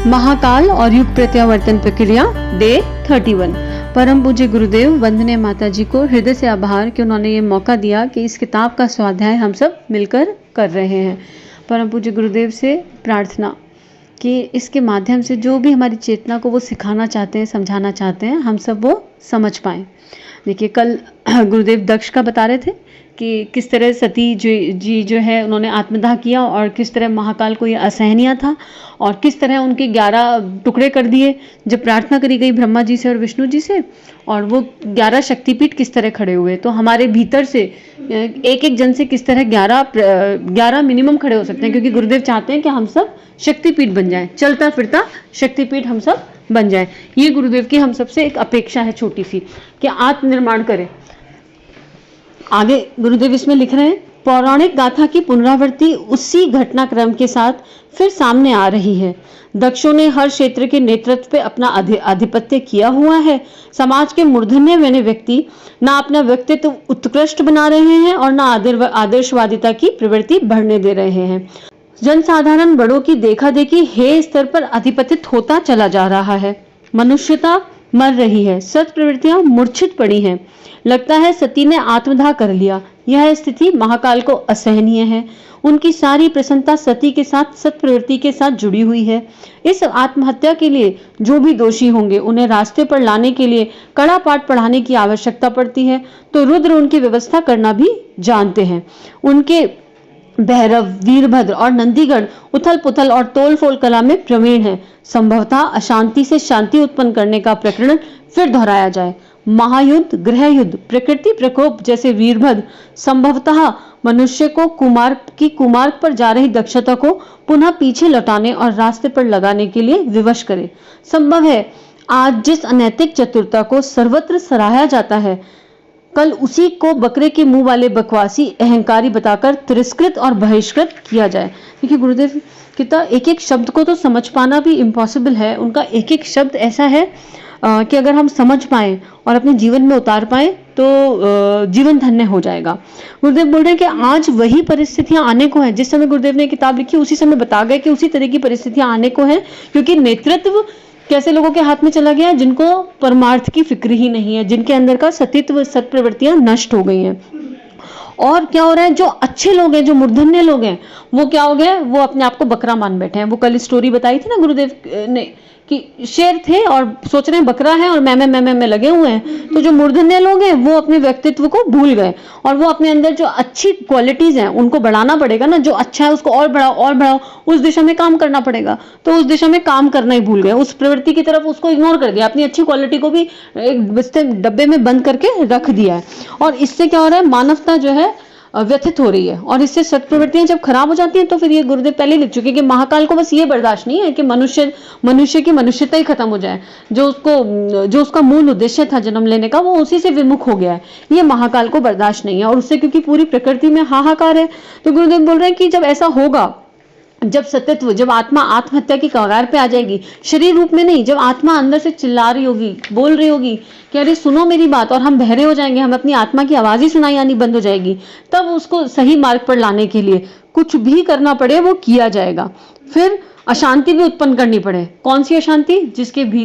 महाकाल और युग प्रत्यावर्तन प्रक्रिया डे 31। परम पूज्य गुरुदेव वंदनीय माता जी को हृदय से आभार कि उन्होंने ये मौका दिया कि इस किताब का स्वाध्याय हम सब मिलकर कर रहे हैं। परम पूज्य गुरुदेव से प्रार्थना कि इसके माध्यम से जो भी हमारी चेतना को वो सिखाना चाहते हैं, समझाना चाहते हैं, हम सब वो समझ पाएँ। देखिए, कल गुरुदेव दक्ष का बता रहे थे कि किस तरह सती जी जो है उन्होंने आत्मदाह किया और किस तरह महाकाल को ये असहनीय था और किस तरह उनके 11 टुकड़े कर दिए जब प्रार्थना करी गई ब्रह्मा जी से और विष्णु जी से, और वो 11 शक्तिपीठ किस तरह खड़े हुए। तो हमारे भीतर से एक एक जन से किस तरह 11 मिनिमम खड़े हो सकते हैं, क्योंकि गुरुदेव चाहते हैं कि हम सब शक्तिपीठ बन जाएं, चलता फिरता शक्तिपीठ हम सब बन जाए। ये गुरुदेव की हम सबसे एक अपेक्षा है छोटी सी कि आत्मनिर्माण करें। आगे गुरुदेव इसमें लिख रहे हैं, पौराणिक गाथा की पुनरावृत्ति उसी घटनाक्रम के साथ फिर सामने आ रही है। दक्षों ने हर क्षेत्र के नेतृत्व पे अपना आधिपत्य किया हुआ है। समाज के मूर्धन्य बने व्यक्ति ना अपना व्यक्तित्व उत्कृष्ट बना रहे हैं और ना आदर्शवादिता की प्रवृत्ति बढ़ने दे रहे हैं। जनसाधारण बड़ों की देखा देखी हे स्तर पर अधिपतित होता चला जा रहा है। मनुष्यता मर रही है, सत प्रवृत्तियां मूर्छित पड़ी हैं। लगता है सती ने आत्मदाह कर लिया। यह स्थिति महाकाल को असहनीय है। उनकी सारी प्रसन्नता सती के साथ, सत प्रवृत्ति के साथ जुड़ी हुई है। इस आत्महत्या के लिए जो भी दोषी होंगे उन्हें रास्ते पर लाने के लिए कड़ा पाठ पढ़ाने की आवश्यकता पड़ती है। तो रुद्र उनकी व्यवस्था करना भी जानते हैं। उनके भैरव, वीरभद्र और नंदीगण उथल पुथल और तोल फोल कला में प्रवीण है। संभवतः अशांति से शांति उत्पन्न करने का प्रकरण फिर दोहराया जाए। महायुद्ध, गृह युद्ध, प्रकृति प्रकोप जैसे वीरभद्र संभवतः मनुष्य को कुमार्ग पर जा रही दक्षता को पुनः पीछे लौटाने और रास्ते पर लगाने के लिए विवश करे। संभव है आज जिस अनैतिक चतुरता को सर्वत्र सराहा जाता है, कल उसी को बकरे के मुंह वाले बकवासी अहंकारी बताकर तिरस्कृत और बहिष्कृत किया जाए। देखिए, गुरुदेव कितना एक एक शब्द को तो समझ पाना भी इम्पॉसिबल है। उनका एक एक शब्द ऐसा है कि अगर हम समझ पाएं और अपने जीवन में उतार पाएं तो जीवन धन्य हो जाएगा। गुरुदेव बोल रहे हैं कि आज वही परिस्थितियां आने को हैं। जिस समय गुरुदेव ने किताब लिखी उसी समय बता गए कि उसी तरह की परिस्थितियां आने को हैं, क्योंकि नेतृत्व कैसे लोगों के हाथ में चला गया है जिनको परमार्थ की फिक्र ही नहीं है, जिनके अंदर का सतीत्व, सत प्रवृत्तियां नष्ट हो गई हैं। और क्या हो रहा है, जो अच्छे लोग हैं, जो मूर्धन्य लोग हैं, वो क्या हो गए, वो अपने आप को बकरा मान बैठे हैं। वो कल स्टोरी बताई थी ना गुरुदेव ने कि शेर थे और सोच रहे हैं बकरा है और मैं लगे हुए हैं। तो जो मूर्धन्य लोग हैं वो अपने व्यक्तित्व को भूल गए और वो अपने अंदर जो अच्छी क्वालिटीज हैं उनको बढ़ाना पड़ेगा ना। जो अच्छा है उसको और बढ़ाओ, उस दिशा में काम करना पड़ेगा। तो उस दिशा में काम करना ही भूल गए, उस प्रवृत्ति की तरफ उसको इग्नोर कर दिया, अपनी अच्छी क्वालिटी को भी एक डब्बे में बंद करके रख दिया है। और इससे क्या हो रहा है, मानवता जो है व्यथित हो रही है। और इससे सत्प्रवृत्तियां जब खराब हो जाती हैं तो फिर ये गुरुदेव पहले लिख चुके कि महाकाल को बस ये बर्दाश्त नहीं है कि मनुष्य की मनुष्यता ही खत्म हो जाए। जो उसका मूल उद्देश्य था जन्म लेने का, वो उसी से विमुख हो गया है। ये महाकाल को बर्दाश्त नहीं है और उससे क्योंकि पूरी प्रकृति में हाहाकार है। तो गुरुदेव बोल रहे हैं कि जब ऐसा होगा, जब सत्यत्व, जब आत्मा आत्महत्या की कगार पे आ जाएगी, शरीर रूप में नहीं, जब आत्मा अंदर से चिल्ला रही होगी, बोल रही होगी कि अरे सुनो मेरी बात, और हम बहरे हो जाएंगे, हम अपनी आत्मा की आवाज ही सुनाई आनी बंद हो जाएगी, तब उसको सही मार्ग पर लाने के लिए कुछ भी करना पड़े वो किया जाएगा। फिर अशांति भी उत्पन्न करनी पड़े। कौन सी अशांति?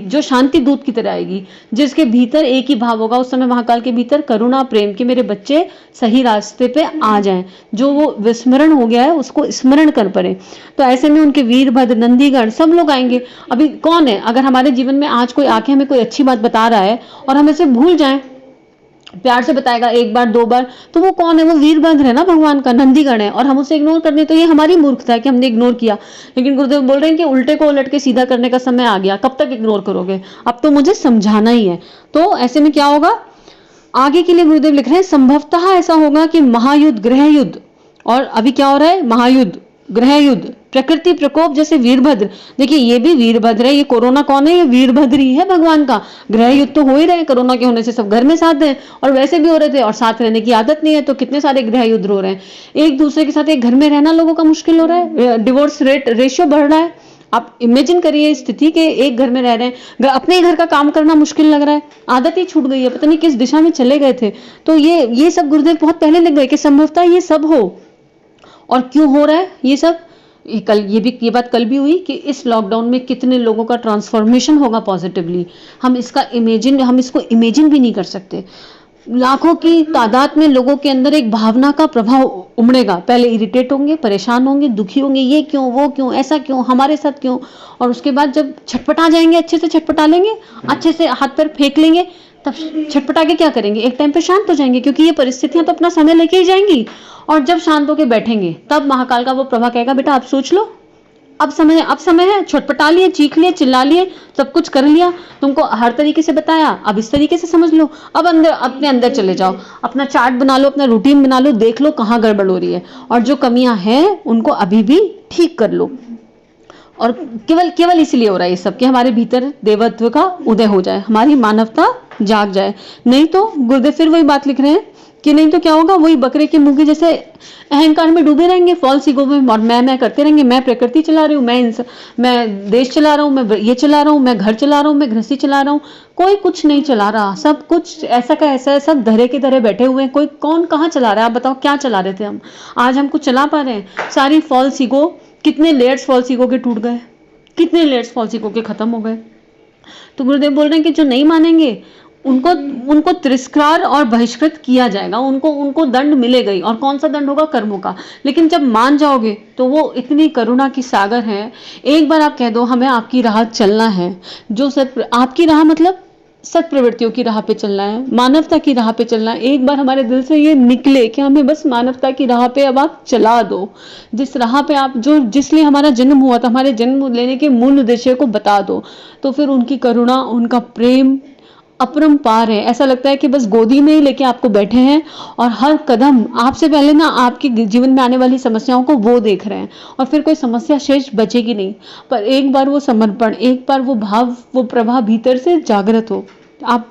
जो शांति दूत की तरह आएगी, जिसके भीतर एक ही भाव होगा। उस समय महाकाल के भीतर करुणा, प्रेम कि मेरे बच्चे सही रास्ते पे आ जाएं, जो वो विस्मरण हो गया है उसको स्मरण कर पड़े। तो ऐसे में उनके वीरभद्र, नंदीगण सब लोग आएंगे। अभी कौन है, अगर हमारे जीवन में आज कोई आके हमें कोई अच्छी बात बता रहा है और हम इसे भूल जाएं, प्यार से बताएगा एक बार दो बार, तो वो कौन है? वो वीरभद्र है ना, भगवान का नंदीगण है। और हम उसे इग्नोर कर दें तो ये हमारी मूर्खता है कि हमने इग्नोर किया। लेकिन गुरुदेव बोल रहे हैं कि उल्टे को उलट के सीधा करने का समय आ गया। कब तक इग्नोर करोगे? अब तो मुझे समझाना ही है। तो ऐसे में क्या होगा, आगे के लिए गुरुदेव लिख रहे हैं, संभवतः ऐसा होगा कि महायुद्ध, गृह युद्ध, और अभी क्या हो रहा है, महायुद्ध, गृह युद्ध, प्रकृति प्रकोप जैसे वीरभद्र। देखिए, ये भी वीरभद्र है। ये कोरोना कौन है? ये वीरभद्र ही है भगवान का। गृह युद्ध तो हो ही रहे हैं, कोरोना के होने से सब घर में साथ हैं और वैसे भी हो रहे थे और साथ रहने की आदत नहीं है, तो कितने सारे गृह युद्ध हो रहे हैं। एक दूसरे के साथ एक घर में रहना लोगों का मुश्किल हो रहा है, डिवोर्स रेशियो बढ़ रहा है। आप इमेजिन करिए स्थिति के एक घर में रह रहे हैं, अपने घर का काम करना मुश्किल लग रहा है, आदत ही छूट गई है, पता नहीं किस दिशा में चले गए थे। तो ये सब गुरुदेव बहुत पहले लिख गए कि संभवतः ये सब हो। और क्यों हो रहा है ये सब? ये बात कल भी हुई कि इस लॉकडाउन में कितने लोगों का ट्रांसफॉर्मेशन होगा पॉजिटिवली, हम इसको इमेजिन भी नहीं कर सकते। लाखों की तादाद में लोगों के अंदर एक भावना का प्रभाव उमड़ेगा। पहले इरिटेट होंगे, परेशान होंगे, दुखी होंगे, ये क्यों, वो क्यों, ऐसा क्यों, हमारे साथ क्यों। और उसके बाद जब छटपटा जाएंगे, अच्छे से छटपटा लेंगे, अच्छे से हाथ पैर फेंक लेंगे, तब छटपटा के क्या करेंगे, एक टाइम पे शांत हो जाएंगे, क्योंकि ये परिस्थितियां तो अपना समय लेके ही जाएंगी। और जब शांत होके बैठेंगे तब महाकाल का वो प्रभा कहेगा, बेटा आप सोच लो, अब समय है, छटपटा लिए, चीख लिए, चिल्ला लिए, सब कुछ कर लिया, तुमको हर तरीके से बताया, अब इस तरीके से समझ लो, अब अंदर, अपने अंदर चले जाओ, अपना चार्ट बना लो, अपना रूटीन बना लो, देख लो कहाँ गड़बड़ हो रही है, और जो कमियां हैं उनको अभी भी ठीक कर लो। और केवल केवल इसलिए हो रहा है ये सब कि हमारे भीतर देवत्व का उदय हो जाए, हमारी मानवता जाग जाए। नहीं तो गुरुदेव फिर वही बात लिख रहे हैं कि नहीं तो क्या होगा, वही बकरे के मुंह के जैसे अहंकार में डूबे रहेंगे, फॉल्स ईगो में, और मैं करते रहेंगे, मैं प्रकृति चला रही हूँ, मैं देश चला रहा हूँ, मैं ये चला रहा हूँ, मैं घर चला रहा हूँ, मैं गृहस्थी चला रहा हूँ। कोई कुछ नहीं चला रहा, सब कुछ ऐसा का ऐसा है, सब धरे के धरे बैठे हुए हैं। कोई कौन कहाँ चला रहा है, आप बताओ क्या चला रहे थे हम, आज हम कुछ चला पा रहे हैं? सारी फॉल्स ईगो, कितने लेयर्स फॉल्स ईगो के टूट गए, कितने लेयर्स फॉल्स ईगो के खत्म हो गए। तो गुरुदेव बोल रहे हैं कि जो नहीं मानेंगे उनको उनको तिरस्कार और बहिष्कृत किया जाएगा, उनको उनको दंड मिलेगा ही। और कौन सा दंड होगा? कर्मों का। लेकिन जब मान जाओगे तो वो इतनी करुणा की सागर है। एक बार आप कह दो हमें आपकी राह चलना है, जो आपकी राह मतलब सत प्रवृत्तियों की राह पे चलना है, मानवता की राह पे चलना है। एक बार हमारे दिल से ये निकले कि हमें बस मानवता की राह पे अब आप चला दो, जिस राह पे आप जो जिसलिए हमारा जन्म हुआ था, हमारे जन्म लेने के मूल उद्देश्य को बता दो, तो फिर उनकी करुणा, उनका प्रेम अपरंपार है। ऐसा लगता है कि बस गोदी में ही लेके आपको बैठे हैं और हर कदम आपसे पहले ना आपके जीवन में आने वाली समस्याओं को वो देख रहे हैं, और फिर कोई समस्या शेष बचेगी नहीं। पर एक बार वो समर्पण, एक बार वो भाव, वो प्रवाह भीतर से जागृत हो, आप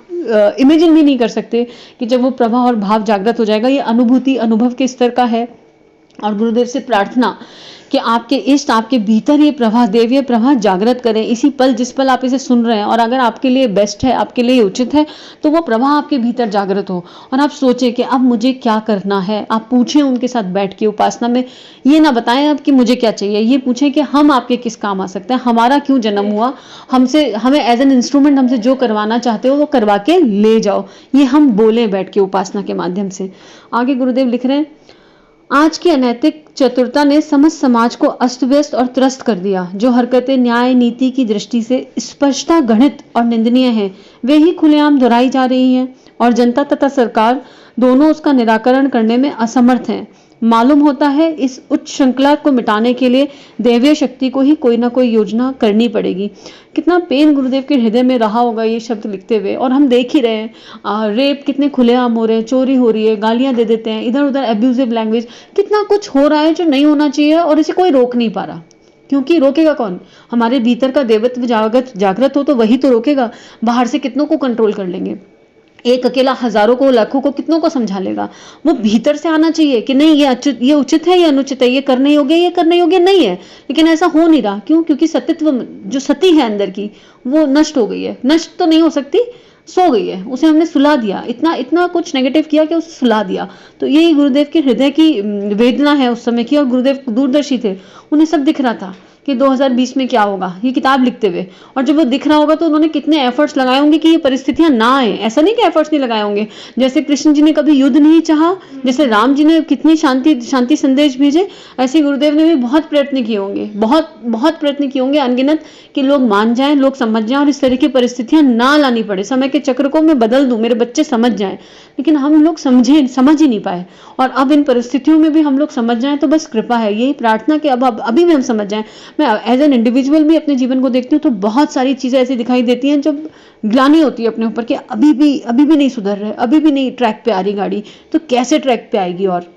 इमेजिन भी नहीं कर सकते कि जब वो प्रवाह और भाव जागृत हो जाएगा। ये अनुभूति, अनुभव के स्तर का है। और गुरुदेव से प्रार्थना कि आपके इष्ट, आपके भीतर ये प्रवाह, देवीय प्रवाह जागृत करें इसी पल, जिस पल आप इसे सुन रहे हैं। और अगर आपके लिए बेस्ट है, आपके लिए उचित है, तो वो प्रवाह आपके भीतर जागृत हो और आप सोचें कि अब मुझे क्या करना है। आप पूछें उनके साथ बैठ के उपासना में, ये ना बताएं अब कि मुझे क्या चाहिए, ये पूछें कि हम आपके किस काम आ सकते हैं, हमारा क्यों जन्म हुआ, हमें एज एन इंस्ट्रूमेंट हमसे जो करवाना चाहते हो वो करवा के ले जाओ। ये हम बोले बैठ के उपासना के माध्यम से। आगे गुरुदेव लिख रहे हैं, आज की अनैतिक चतुरता ने समस्त समाज को अस्त व्यस्त और त्रस्त कर दिया। जो हरकतें न्याय नीति की दृष्टि से स्पष्टता गणित और निंदनीय हैं, वे ही खुलेआम दोहराई जा रही हैं और जनता तथा सरकार दोनों उसका निराकरण करने में असमर्थ हैं। मालूम होता है इस उच्च श्रृंखला को मिटाने के लिए दैवीय शक्ति को ही कोई ना कोई योजना करनी पड़ेगी। कितना पेन गुरुदेव के हृदय में रहा होगा ये शब्द लिखते हुए। और हम देख ही रहे हैं, रेप कितने खुलेआम हो रहे हैं, चोरी हो रही है, गालियां दे देते हैं, इधर उधर एब्यूजिव लैंग्वेज, कितना कुछ हो रहा है जो नहीं होना चाहिए, और इसे कोई रोक नहीं पा रहा। क्योंकि रोकेगा कौन? हमारे भीतर का देवत्व जागृत हो तो वही तो रोकेगा। बाहर से कितनों को कंट्रोल कर लेंगे, एक अकेला हजारों को, लाखों को, कितनों को समझा लेगा। वो भीतर से आना चाहिए कि नहीं ये उचित है, ये अनुचित है, ये करने योग्य, ये करने योग्य नहीं है। लेकिन ऐसा हो नहीं रहा। क्यों? क्योंकि सतित्व, जो सती है अंदर की, वो नष्ट हो गई है। नष्ट तो नहीं हो सकती, सो गई है, उसे हमने सुला दिया। इतना इतना कुछ नेगेटिव किया कि उसे सुला दिया। तो यही गुरुदेव के हृदय की वेदना है उस समय की। और गुरुदेव दूरदर्शी थे, उन्हें सब दिख रहा था कि 2020 में क्या होगा, ये किताब लिखते हुए। और जब वो दिख रहा होगा तो उन्होंने कितने एफर्ट्स लगाए होंगे कि ये परिस्थितियां ना आए। ऐसा नहीं कि एफर्ट्स नहीं लगाए होंगे, जैसे कृष्ण जी ने कभी युद्ध नहीं चाहा, जैसे राम जी ने कितनी शांति संदेश भेजे, ऐसे गुरुदेव ने भी बहुत प्रयत्न किए होंगे, बहुत बहुत प्रयत्न किए होंगे अनगिनत, कि लोग मान जाएं, लोग समझ जाएं और इस तरह की परिस्थितियां ना लानी पड़े। समय के चक्र को मैं बदल दूं, मेरे बच्चे समझ जाएं। लेकिन हम लोग समझ ही नहीं पाए। और अब इन परिस्थितियों में भी हम लोग समझ जाएं तो बस कृपा है। यही प्रार्थना कि अब अभी भी हम समझ जाएं। मैं एज एन इंडिविजुअल भी अपने जीवन को देखती हूँ तो बहुत सारी चीजें ऐसी दिखाई देती हैं जब ग्लानि होती है अपने ऊपर कि अभी भी नहीं सुधर रहे, अभी भी नहीं ट्रैक पे आ रही गाड़ी, तो कैसे ट्रैक पे आएगी। और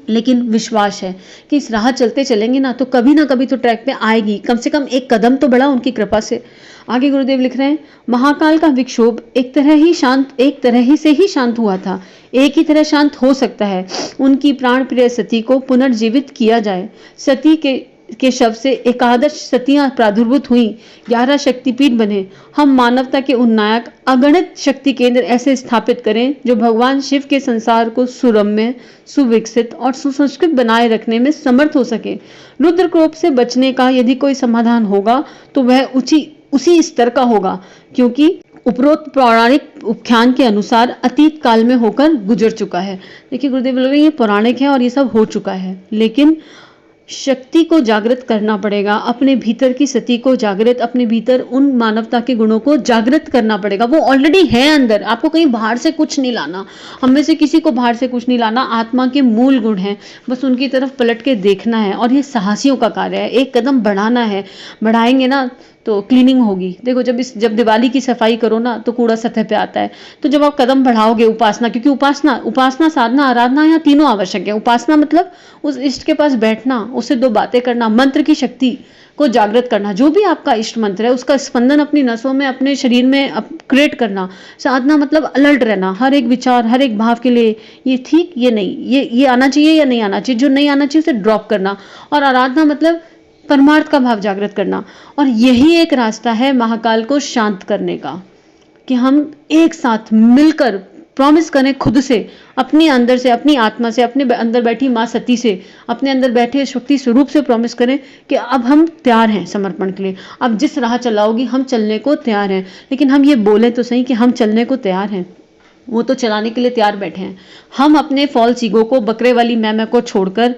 लेकिन विश्वास है कि इस राह चलते चलेंगे ना तो कभी तो ट्रैक पे आएगी। कम से कम एक कदम तो बढ़ा उनकी कृपा से। आगे गुरुदेव लिख रहे हैं, महाकाल का विक्षोभ एक तरह ही से ही शांत हुआ था, एक ही तरह शांत हो सकता है। उनकी प्राण प्रिय सती को पुनर्जीवित किया जाए। के शव से एकादश सतियां प्रादुर्भूत हुई, 11 शक्तिपीठ बने। हम मानवता के उन्नायक अगणित शक्ति केंद्र ऐसे स्थापित करें जो भगवान शिव के संसार को सुरम्य, सुविकसित और सुसंस्कृत बनाए रखने में समर्थ हो सके। रुद्र कोप से बचने का यदि कोई समाधान होगा तो वह उसी स्तर का होगा, क्योंकि उपरोक्त पौराणिक उपाख्यान के अनुसार अतीत काल में होकर गुजर चुका है। देखिए गुरुदेव बोल रहे हैं ये पौराणिक है और ये सब हो चुका है, लेकिन शक्ति को जागृत करना पड़ेगा, अपने भीतर की सती को जागृत, अपने भीतर उन मानवता के गुणों को जागृत करना पड़ेगा। वो ऑलरेडी है अंदर, आपको कहीं बाहर से कुछ नहीं लाना, हम में से किसी को बाहर से कुछ नहीं लाना। आत्मा के मूल गुण हैं, बस उनकी तरफ पलट के देखना है और ये साहसियों का कार्य है। एक कदम बढ़ाना है, बढ़ाएंगे ना तो क्लीनिंग होगी। देखो जब दिवाली की सफाई करो ना तो कूड़ा सतह पे आता है, तो जब आप कदम बढ़ाओगे उपासना, क्योंकि उपासना साधना आराधना यहाँ तीनों आवश्यक है। उपासना मतलब उस इष्ट के पास बैठना, उससे दो बातें करना, मंत्र की शक्ति को जागृत करना, जो भी आपका इष्ट मंत्र है उसका स्पंदन अपनी नसों में, अपने शरीर में क्रिएट करना। साधना मतलब अलर्ट रहना, हर एक विचार, हर एक भाव के लिए ये ठीक, ये नहीं, ये आना चाहिए या नहीं आना चाहिए, जो नहीं आना चाहिए उसे ड्रॉप करना। और आराधना मतलब परमार्थ का भाव जागृत करना। और यही एक रास्ता है महाकाल को शांत करने का, कि हम एक साथ मिलकर प्रॉमिस करें खुद से, अपने अंदर से, अपनी आत्मा से, अपने अंदर बैठी माँ सती से, अपने अंदर बैठे शक्ति स्वरूप से प्रॉमिस करें कि अब हम तैयार हैं समर्पण के लिए। अब जिस राह चलाओगी हम चलने को तैयार हैं। लेकिन हम ये बोले तो सही कि हम चलने को तैयार हैं, वो तो चलाने के लिए तैयार बैठे हैं। हम अपने फॉल्स ईगो को, बकरे वाली मैं को छोड़कर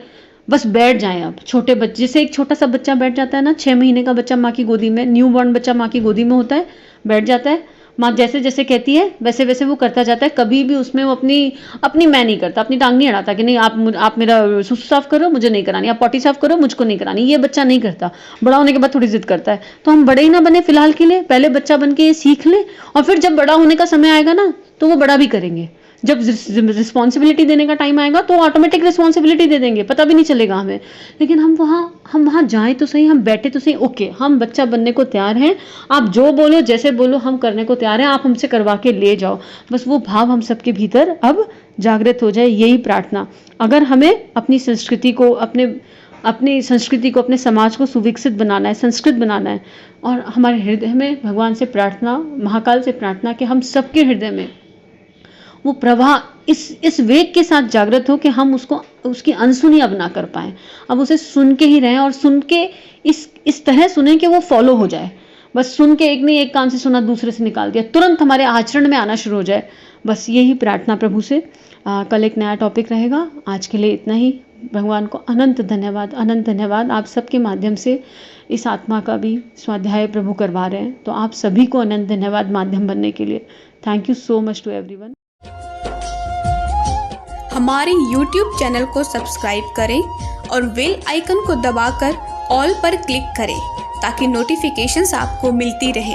बस बैठ जाएं। अब छोटे बच्चे, जैसे एक छोटा सा बच्चा बैठ जाता है ना, 6 महीने का बच्चा माँ की गोदी में, न्यू बॉर्न बच्चा माँ की गोदी में होता है, बैठ जाता है, माँ जैसे जैसे कहती है वैसे वैसे वो करता जाता है। कभी भी उसमें वो अपनी मैं नहीं करता, अपनी टांग नहीं अड़ाता कि नहीं आप मेरा सुसु साफ करो, मुझे नहीं करानी, आप पॉटी साफ करो, मुझको नहीं करानी। ये बच्चा नहीं करता। बड़ा होने के बाद थोड़ी जिद करता है। तो हम बड़े ही ना बने फिलहाल के लिए, पहले बच्चा बन के ये सीख ले, और फिर जब बड़ा होने का समय आएगा ना तो वो बड़ा भी करेंगे। जब रिस्पॉन्सिबिलिटी देने का टाइम आएगा तो ऑटोमेटिक रिस्पॉन्सिबिलिटी दे देंगे, पता भी नहीं चलेगा हमें। लेकिन हम वहाँ जाएं तो सही, हम बैठे तो सही, ओके हम बच्चा बनने को तैयार हैं, आप जो बोलो जैसे बोलो हम करने को तैयार हैं, आप हमसे करवा के ले जाओ। बस वो भाव हम सबके भीतर अब जागृत हो जाए, यही प्रार्थना। अगर हमें अपनी संस्कृति को, अपने समाज को सुविकसित बनाना है, संस्कृत बनाना है, और हमारे हृदय में भगवान से प्रार्थना, महाकाल से प्रार्थना कि हम सबके हृदय में वो प्रवाह इस वेग के साथ जागृत हो कि हम उसकी अनसुनी अब ना कर पाए, अब उसे सुन के ही रहें, और सुन के इस तरह सुने कि वो फॉलो हो जाए। बस सुन के एक कान से सुना दूसरे से निकाल दिया, तुरंत हमारे आचरण में आना शुरू हो जाए। बस यही प्रार्थना प्रभु से। कल एक नया टॉपिक रहेगा। आज के लिए इतना ही। भगवान को अनंत धन्यवाद, अनंत धन्यवाद। आप सबके माध्यम से इस आत्मा का भी स्वाध्याय प्रभु करवा रहे हैं, तो आप सभी को अनंत धन्यवाद माध्यम बनने के लिए। Thank you so much to everyone. हमारे YouTube चैनल को सब्सक्राइब करें और बेल आइकन को दबाकर ऑल पर क्लिक करें ताकि नोटिफिकेशंस आपको मिलती रहे।